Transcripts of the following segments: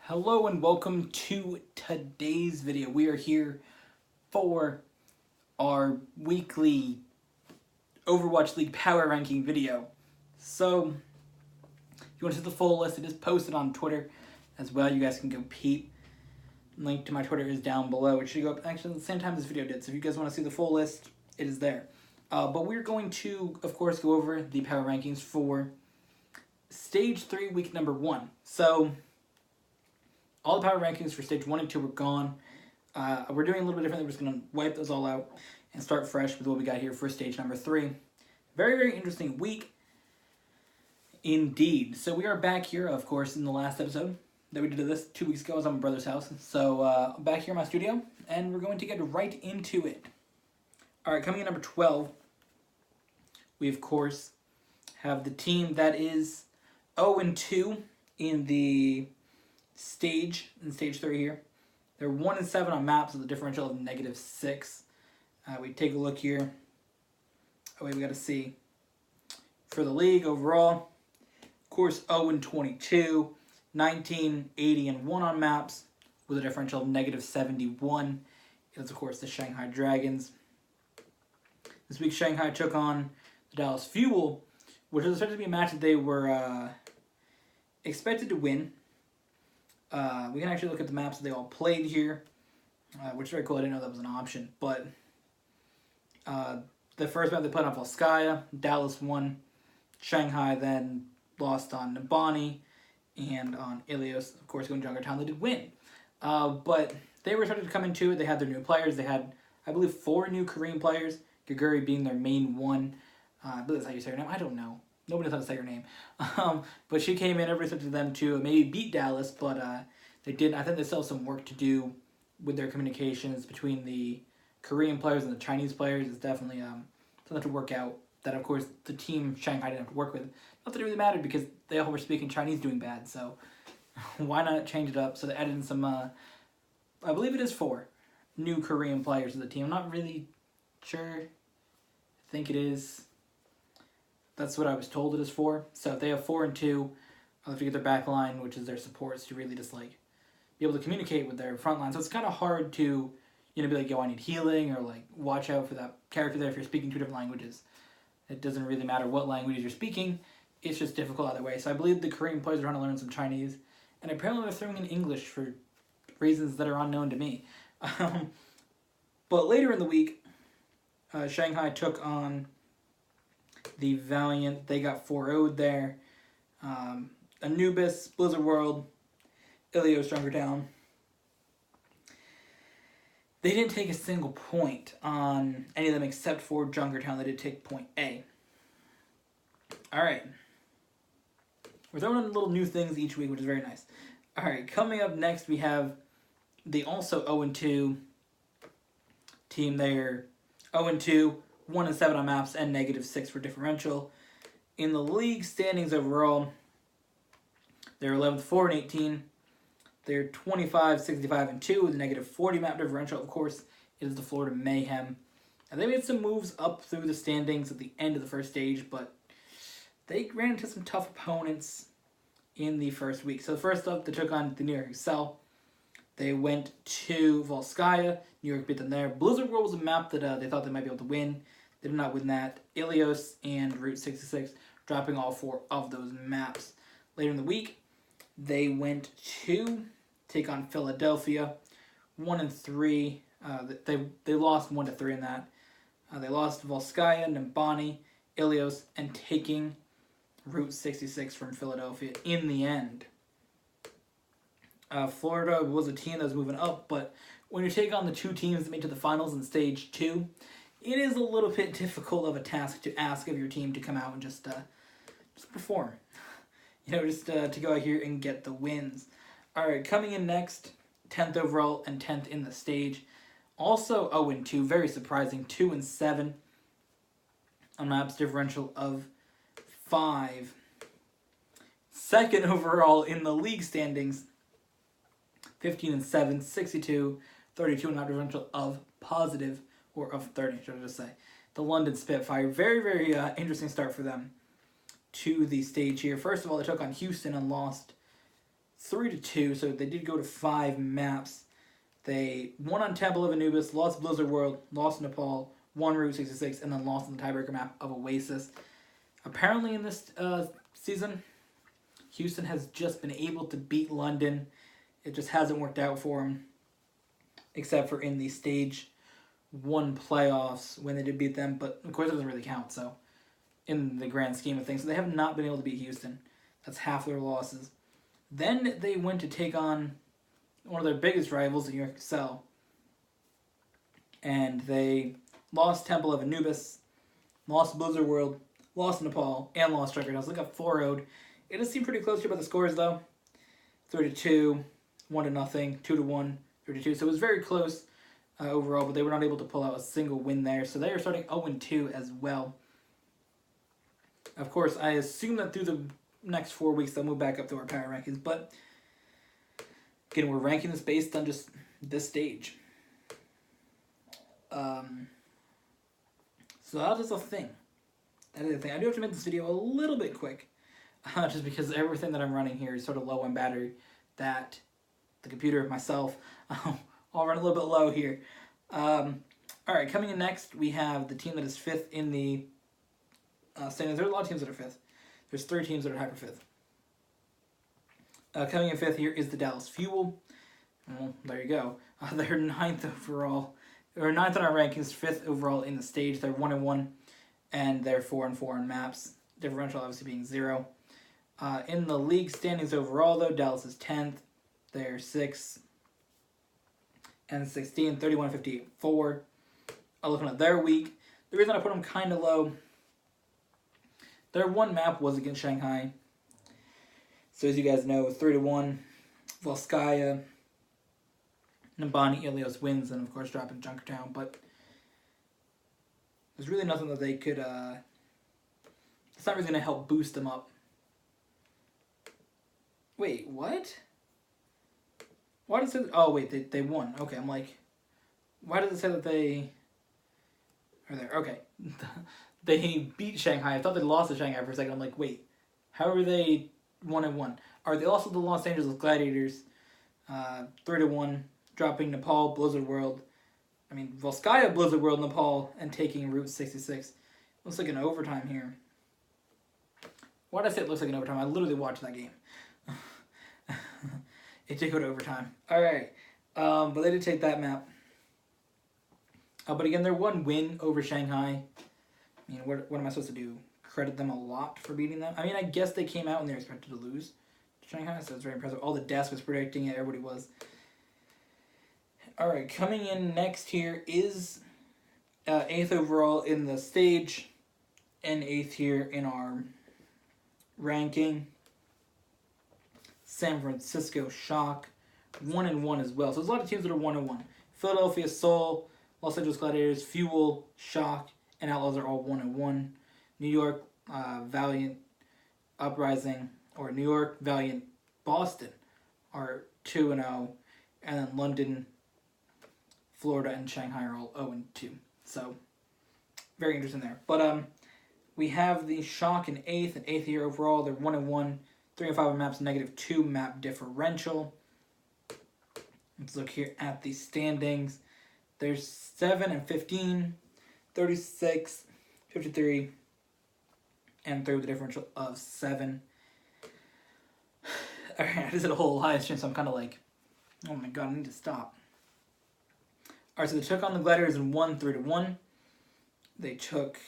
Hello and welcome to today's video. We are here for our weekly Overwatch League power ranking video. So, if you want to see the full list, it is posted on Twitter as well. You guys can go peep. Link to my Twitter is down below. It should go up actually at the same time this video did. So if you guys want to see the full list, it is there. But we're going to, of course, go over the power rankings for Stage 3, Week number 1. So, all the power rankings for Stage 1 and 2 were gone. We're doing a little bit differently. We're just going to wipe those all out and start fresh with what we got here for Stage number 3. Very, very interesting week indeed. So we are back here, of course, in the last episode that we did this 2 weeks ago. I was at my brother's house. So I'm back here in my studio, and we're going to get right into it. All right, coming in number 12, we, of course, have the team that is 0-2 in the Stage 3 here. They're 1-7 on maps with a differential of -6. We take a look here. Oh wait, we got to see for the league overall. Of course, 0-22, 19, 80, and 1 on maps with a differential of -71. It's of course the Shanghai Dragons. This week, Shanghai took on the Dallas Fuel, which was expected to be a match that they were expected to win. We can actually look at the maps that they all played here, which is very cool. I didn't know that was an option. But the first map they played on Volskaya, Dallas won. Shanghai then lost on Nabani and on Ilios. Of course, going to Junkertown, they did win. But they were starting to come into it. They had their new players. They had, I believe, 4 new Korean players, Gaguri being their main one. I believe that's how you say her name. I don't know. Nobody knows how to say her name. But she came in, everybody expected them to maybe beat Dallas, but they didn't. I think they still have some work to do with their communications between the Korean players and the Chinese players. It's definitely something to work out that, of course, the team Shanghai didn't have to work with. Not that it really mattered because they all were speaking Chinese doing bad, so why not change it up? So they added in some, I believe it is 4 new Korean players to the team. I'm not really sure. I think it is. That's what I was told it is 4. So if they have 4 and 2, I'll have to get their back line, which is their supports, to really just like be able to communicate with their front line. So it's kind of hard to, be like, yo, I need healing, or like watch out for that character there if you're speaking 2 different languages. It doesn't really matter what languages you're speaking. It's just difficult either way. So I believe the Korean players are trying to learn some Chinese, and apparently they're throwing in English for reasons that are unknown to me. But later in the week, Shanghai took on the Valiant. They got 4-0'd there. Anubis, Blizzard World, Ilios, Junkertown. They didn't take a single point on any of them except for Junkertown. They did take point A. Alright. We're throwing in little new things each week, which is very nice. Alright, coming up next we have the also 0-2 team. They're 0-2, 1-7 on maps, and -6 for differential. In the league standings overall, they're 11th, 4 and 18. They're 25, 65, and 2 with a -40 map differential. Of course, it is the Florida Mayhem. And they made some moves up through the standings at the end of the first stage, but they ran into some tough opponents in the first week. So first up, they took on the New York Excelsior. They went to Volskaya. New York beat them there. Blizzard World was a map that they thought they might be able to win. They did not win that. Ilios and Route 66 dropping all 4 of those maps. Later in the week, they went to take on Philadelphia. 1-3. They lost 1-3 in that. They lost Volskaya, Nabani, Ilios, and taking Route 66 from Philadelphia in the end. Florida was a team that was moving up, but when you take on the 2 teams that made it to the finals in Stage 2, it is a little bit difficult of a task to ask of your team to come out and just perform. Just to go out here and get the wins. Alright, coming in next, 10th overall and 10th in the stage. Also 0-2, very surprising, 2-7 on maps, differential of 5. Second overall in the league standings, 15-7, 62, 32 on map differential of positive, or of 30, should I just say. The London Spitfire, very, very interesting start for them to the stage here. First of all, they took on Houston and lost 3-2, so they did go to 5 maps. They won on Temple of Anubis, lost Blizzard World, lost Nepal, won Route 66, and then lost on the tiebreaker map of Oasis. Apparently in this season, Houston has just been able to beat London. It just hasn't worked out for them, except for in the Stage 1 playoffs when they did beat them, but of course it doesn't really count, so in the grand scheme of things. So they have not been able to beat Houston. That's half their losses. Then they went to take on one of their biggest rivals, the York Excelsior, and they lost Temple of Anubis, lost Blizzard World, lost Nepal, and lost Record House. They got 4-0'd. It does seem pretty close here by the scores, though. 3-2, 1-0, 2-1, 3-2. So it was very close overall, but they were not able to pull out a single win there. So they are starting 0-2 as well. Of course, I assume that through the next 4 weeks they'll move back up to our power rankings, but again, we're ranking this based on just this stage. So that is a thing. That is a thing. I do have to make this video a little bit quick, just because everything that I'm running here is sort of low on battery. That the computer, myself, I'll run a little bit low here. Alright, coming in next, we have the team that is 5th in the standings. There are a lot of teams that are 5th. There's 3 teams that are hyper 5th. Coming in 5th here is the Dallas Fuel. Well, there you go. They're 9th overall. They're 9th in our rankings, 5th overall in the stage. They're 1-1, and they're 4-4 on maps. Differential obviously being 0. In the league standings overall, though, Dallas is 10th. They're 6th and 16, 31, 58, 4. Looking at their week, the reason I put them kind of low, their one map was against Shanghai. So as you guys know, 3-1, Volskaya, Nambani, Ilios wins, and of course dropping Junkertown. But there's really nothing that they could, it's not really going to help boost them up. Wait, what? Why does it, oh wait, they won. Okay, I'm like, why does it say that they are there? Okay. They beat Shanghai. I thought they lost to Shanghai for a second. I'm like, wait, how are they 1-1? Are they also the Los Angeles Gladiators? 3-1, dropping Nepal, Blizzard World. I mean, Volskaya, Blizzard World, Nepal, and taking Route 66. Looks like an overtime here. Why did I say it looks like an overtime? I literally watched that game. It did go to overtime. Alright, but they did take that map. But again, their one win over Shanghai. I mean, what am I supposed to do? Credit them a lot for beating them? I mean, I guess they came out and they were expected to lose to Shanghai, so it's very impressive. All the desk was predicting it. Everybody was. Alright, coming in next here is 8th overall in the stage and 8th here in our ranking. San Francisco Shock, 1-1 as well. So there's a lot of teams that are 1-1. Philadelphia Soul, Los Angeles Gladiators, Fuel, Shock, and Outlaws are all 1-1. New York Valiant, Uprising, or New York Valiant, Boston are 2-0, and then London, Florida, and Shanghai are all 0-2. So very interesting there. But we have the Shock in 8th, and 8th here overall. They're 1-1, 3-5 on maps, -2 map differential. Let's look here at the standings. There's 7-15. 36, 53, and 3 with a differential of 7. Alright, I just did a whole live stream, so I'm kind of like, oh my god, I need to stop. Alright, so they took on the Gladiators and won 3-1. They took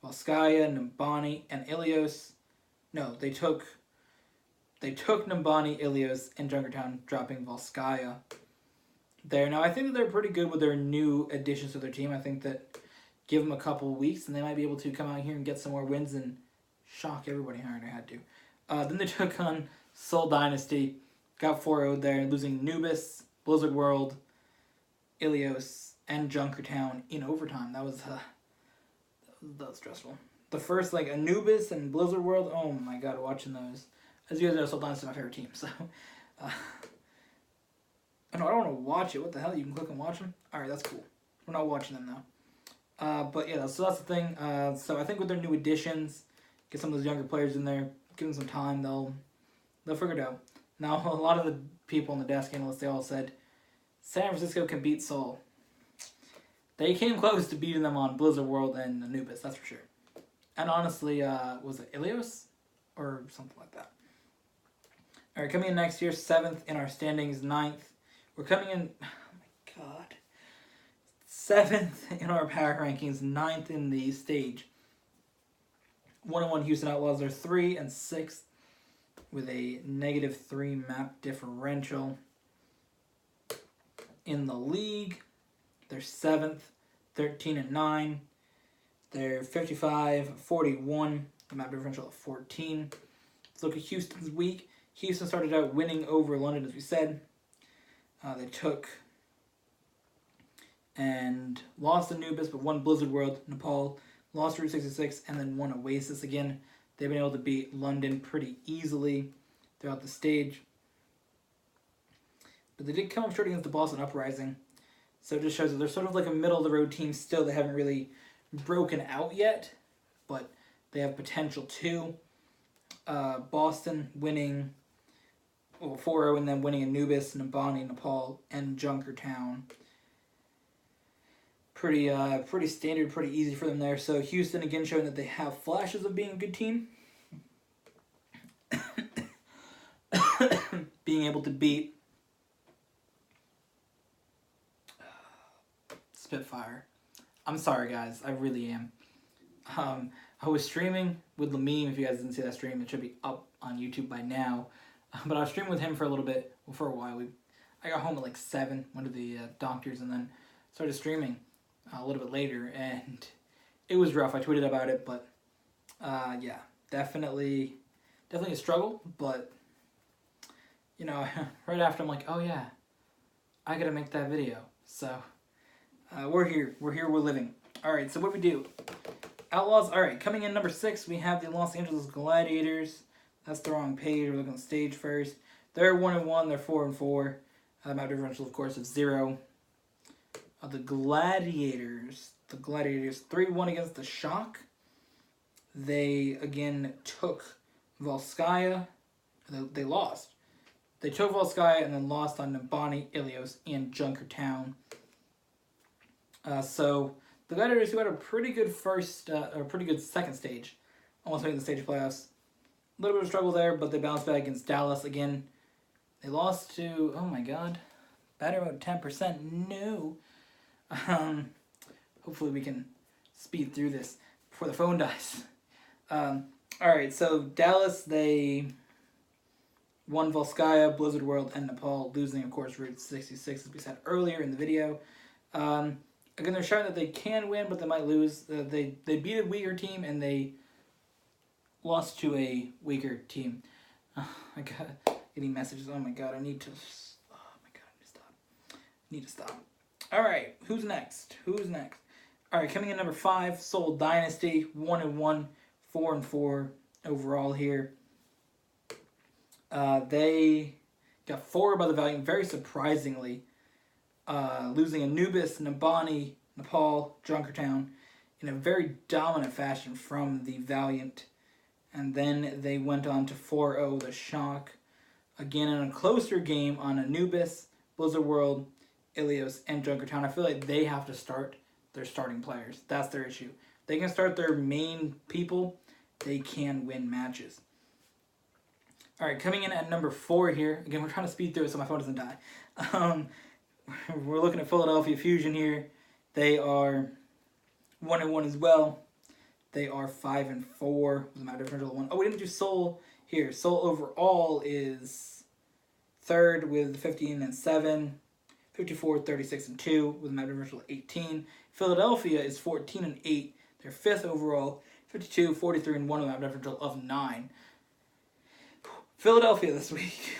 Volskaya, Nambani, and Ilios. No, they took Nambani, Ilios, and Junkertown, dropping Volskaya there. Now, I think that they're pretty good with their new additions to their team. I think that give them a couple weeks, and they might be able to come out here and get some more wins and shock everybody hard. I had to. Then they took on Seoul Dynasty, got 4-0 there, losing Nubis, Blizzard World, Ilios, and Junkertown in overtime. That was stressful. The first, like, Anubis and Blizzard World, oh my god, watching those. As you guys know, Seoul Dynasty is my favorite team, so. I don't want to watch it. What the hell? You can click and watch them? Alright, that's cool. We're not watching them now. But yeah, so that's the thing. So I think with their new additions, get some of those younger players in there, give them some time, they'll figure it out. Now, a lot of the people in the desk analysts, they all said, San Francisco can beat Seoul. They came close to beating them on Blizzard World and Anubis, that's for sure. And honestly, was it Ilios? Or something like that. Alright, coming in next year, 7th in our standings, 9th. We're coming in, oh my god, 7th in our power rankings, 9th in the stage. 1-1 Houston Outlaws are 3 and 6th with a -3 map differential. In the league, they're 7th, 13 and 9. They're 55-41, the map differential of 14. Let's look at Houston's week. Houston started out winning over London, as we said. They took and lost Anubis, but won Blizzard World, Nepal, lost Route 66, and then won Oasis again. They've been able to beat London pretty easily throughout the stage. But they did come up short against the Boston Uprising. So it just shows that they're sort of like a middle-of-the-road team still. They haven't really broken out yet, but they have potential to. Boston winning 4-0 and then winning Anubis, Nabani, Nepal, and Junkertown. Pretty standard, pretty easy for them there. So Houston again showing that they have flashes of being a good team. Being able to beat Spitfire. I'm sorry guys, I really am. I was streaming with Lamine. If you guys didn't see that stream, it should be up on YouTube by now. But I was streaming with him for a little bit, for a while. I got home at like 7, went to the doctors, and then started streaming a little bit later, and it was rough. I tweeted about it, but yeah, definitely a struggle. But you know, right after I'm like, oh yeah, I gotta make that video. So we're here, we're living. All right, so what do we do? Outlaws. All right, coming in number 6, we have the Los Angeles Gladiators. That's the wrong page. We're looking at the stage first. They're 1-1. They're 4-4. Map differential, of course, of 0. The Gladiators. 3-1 against the Shock. They again took Volskaya. They lost. They took Volskaya and then lost on Nabani, Ilios, and Junkertown. So the Gladiators, who had a pretty good second stage, almost making the stage playoffs. A little bit of struggle there, but they bounced back against Dallas again. They lost to, oh my god, battery mode 10%, no. Hopefully we can speed through this before the phone dies. Alright, so Dallas, they won Volskaya, Blizzard World, and Nepal, losing, of course, Route 66, as we said earlier in the video. Again, they're showing that they can win, but they might lose. They beat a weaker team, and they lost to a weaker team. Oh, I got getting messages. Oh my god, I need to stop. Alright, who's next? Alright, coming in number 5, Seoul Dynasty, 1-1, 4-4 overall here. They got 4 by the Valiant, very surprisingly. Losing Anubis, Nabani, Nepal, Junkertown in a very dominant fashion from the Valiant. And then they went on to 4-0 the Shock. Again, in a closer game on Anubis, Blizzard World, Ilios, and Junkertown. I feel like they have to start their starting players. That's their issue. They can start their main people. They can win matches. Alright, coming in at number 4 here. Again, we're trying to speed through it so my phone doesn't die. We're looking at Philadelphia Fusion here. They are 1-1 as well. They are 5-4 with a map differential of 1. Oh, we didn't do Seoul here. Seoul overall is 3rd with 15-7, 54, 36-2 with a map differential of 18. Philadelphia is 14-8. They're 5th overall, 52, 43-1 with a map differential of 9. Philadelphia this week.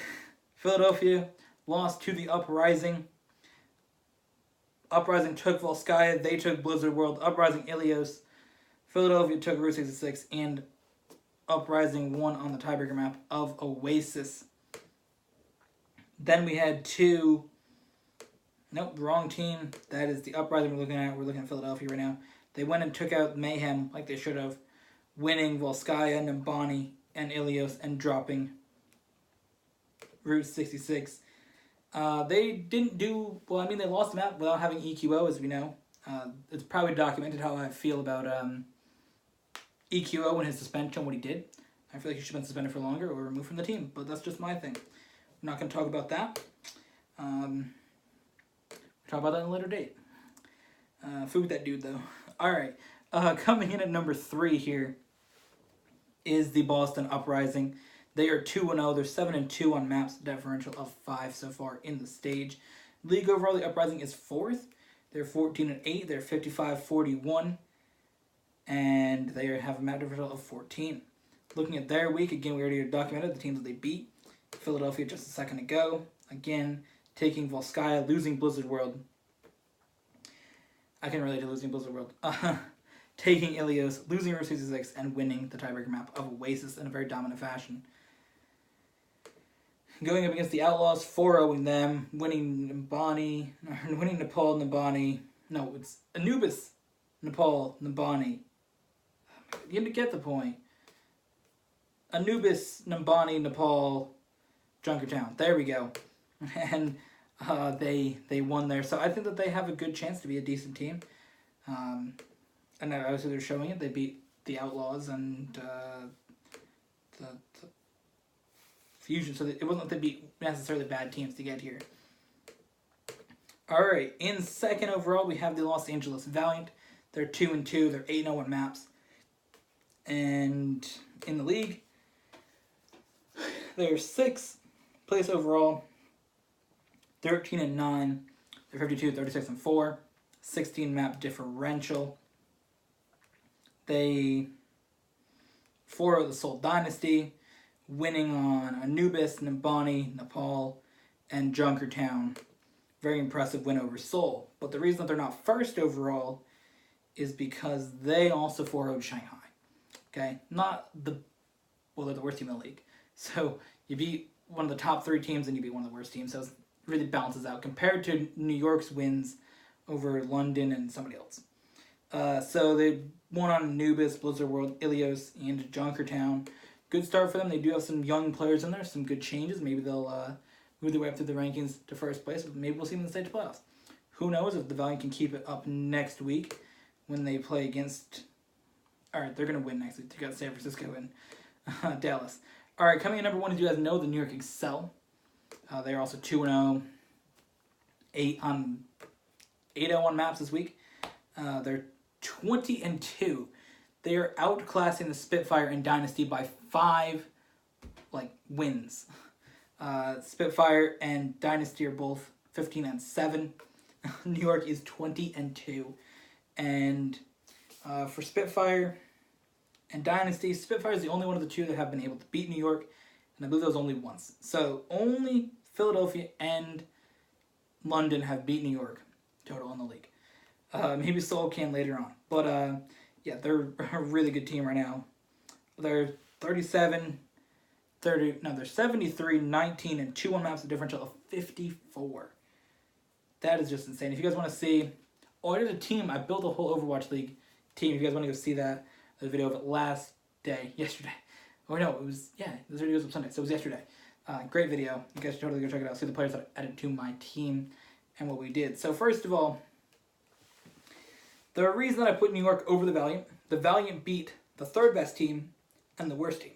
Philadelphia lost to the Uprising. Uprising took Volskaya. They took Blizzard World. Uprising Ilios. Philadelphia took Route 66, and Uprising won on the tiebreaker map of Oasis. Then we had 2... Nope, wrong team. That is the Uprising we're looking at. We're looking at Philadelphia right now. They went and took out Mayhem like they should have, winning Volskaya, Nabani, and Ilios, and dropping Route 66. They didn't do well. I mean, they lost the map without having EQO, as we know. It's probably documented how I feel about EQO and his suspension, what he did. I feel like he should have been suspended for longer or removed from the team, but that's just my thing. I'm not going to talk about that. We'll talk about that at a later date. Food that dude, though. Alright, coming in at number 3 here is the Boston Uprising. They are 2-0. They're 7-2 on maps, differential of 5 so far in the stage. League overall, the Uprising is 4th. They're 14-8. They're 55-41. And they have a map differential of 14. Looking at their week, again, we already documented the teams that they beat. Philadelphia just a second ago. Again, taking Volskaya, losing Blizzard World. I can relate to losing Blizzard World. Taking Ilios, losing Route 66, and winning the tiebreaker map of Oasis in a very dominant fashion. Going up against the Outlaws, 4-0ing them, winning Nabani, winning Nepal, Nabani. No, it's Anubis, Nepal, Nabani. You get the point. Anubis, Nambani, Nepal, Junkertown. There we go. And they won there. So I think that they have a good chance to be a decent team. And obviously they're showing it. They beat the Outlaws and the Fusion. So it wasn't like they beat necessarily bad teams to get here. Alright, in second overall we have the Los Angeles Valiant. They're 2-2. They're 8-0 on maps. And in the league, they're 6th place overall. 13-9. They're 52, 36, and 4. 16 map differential. They 4-0 the Seoul Dynasty, winning on Anubis, Nambani, Nepal, and Junkertown. Very impressive win over Seoul. But the reason that they're not first overall is because they also 4-0'd Shanghai. Okay? They're the worst team in the league. So you beat one of the top 3 teams and you beat one of the worst teams. So it really balances out compared to New York's wins over London and somebody else. So they won on Anubis, Blizzard World, Ilios, and Junkertown. Good start for them. They do have some young players in there, some good changes. Maybe they'll move their way up through the rankings to first place. Maybe we'll see them in the stage playoffs. Who knows if the Valiant can keep it up next week when they play against... Alright, they're going to win next week. They got San Francisco and Dallas. Alright, coming in number 1, as you guys know, the New York Excel. They're also 2-0. 8-0 on maps this week. They're 20-2. They are outclassing the Spitfire and Dynasty by 5 wins. Spitfire and Dynasty are both 15-7. New York is 20-2. And for Spitfire and Dynasty, Spitfire is the only one of the 2 that have been able to beat New York, and I believe that was only once. So only Philadelphia and London have beat New York total in the league. Maybe Seoul can later on. But yeah, they're a really good team right now. They're 73, 19, and 2 on maps, a differential of 54. That is just insane. If you guys want to see, I did a team. I built a whole Overwatch League team. If you guys want to go see that, the video of it yesterday. Oh no, this video was up Sunday, so it was yesterday. Great video. You guys should totally go check it out. See the players that I added to my team and what we did. So first of all, the reason that I put New York over the Valiant beat the 3rd best team and the worst team.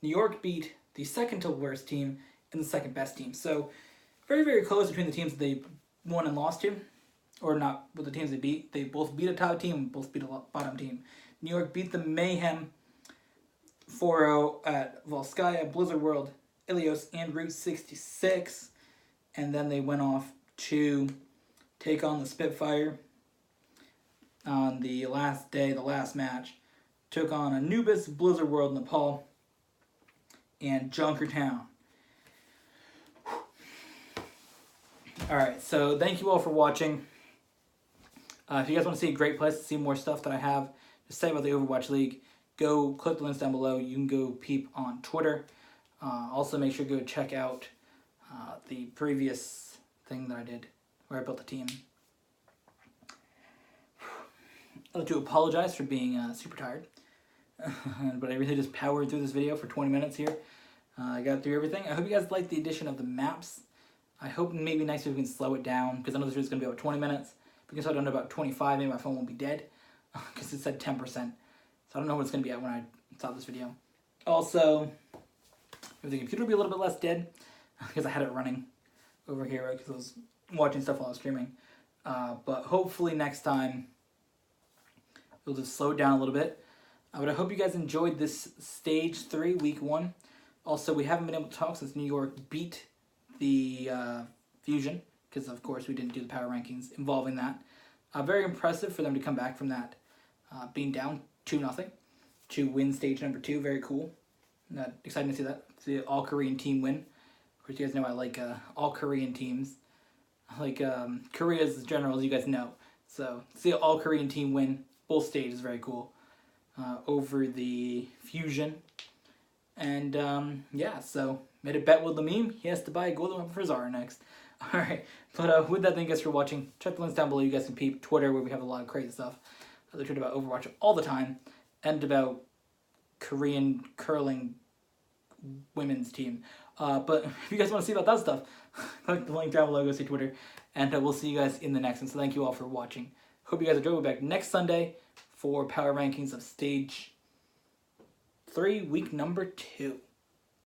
New York beat the 2nd to worst team and the 2nd best team. So very, very close between the teams that they won and lost to. Or not with the teams they beat. They both beat a top team and both beat a bottom team. New York beat the Mayhem 4-0 at Volskaya, Blizzard World, Ilios, and Route 66. And then they went off to take on the Spitfire on the last day, the last match. Took on Anubis, Blizzard World, Nepal, and Junkertown. Alright, so thank you all for watching. If you guys want to see a great place to see more stuff that I have to say about the Overwatch League, go click the links down below. You can go peep on Twitter. Also, make sure to go check out the previous thing that I did where I built the team. I'd like to apologize for being super tired. But I really just powered through this video for 20 minutes here. I got through everything. I hope you guys liked the addition of the maps. I hope maybe next week we can slow it down, because I know this video is going to be about 20 minutes. If we can slow it down to about 25, maybe my phone won't be dead, because it said 10%. So I don't know what it's going to be at when I stop this video. Also, maybe the computer will be a little bit less dead, because I had it running over here, because I was watching stuff while I was streaming. But hopefully next time, we'll just slow it down a little bit. But I hope you guys enjoyed this Stage 3, Week 1. Also, we haven't been able to talk since New York beat the Fusion, because of course we didn't do the power rankings involving that. Very impressive for them to come back from that being down 2-0 to win stage number 2. Very cool. Exciting to see that. See an all-Korean team win. Of course, you guys know I like all Korean teams. I like Korea's general, as you guys know. So see an all-Korean team win both stages is very cool over the Fusion. And yeah, so made a bet with the meme. He has to buy a golden weapon for Zara next. Alright, but with that, thank you guys for watching. Check the links down below. You guys can peep Twitter, where we have a lot of crazy stuff. I tweet about Overwatch all the time, and about Korean curling women's team. But if you guys want to see about that stuff, click the link down below, go see Twitter, and we'll see you guys in the next one. So thank you all for watching. Hope you guys enjoy. We'll be back next Sunday for power rankings of Stage 3, week number 2.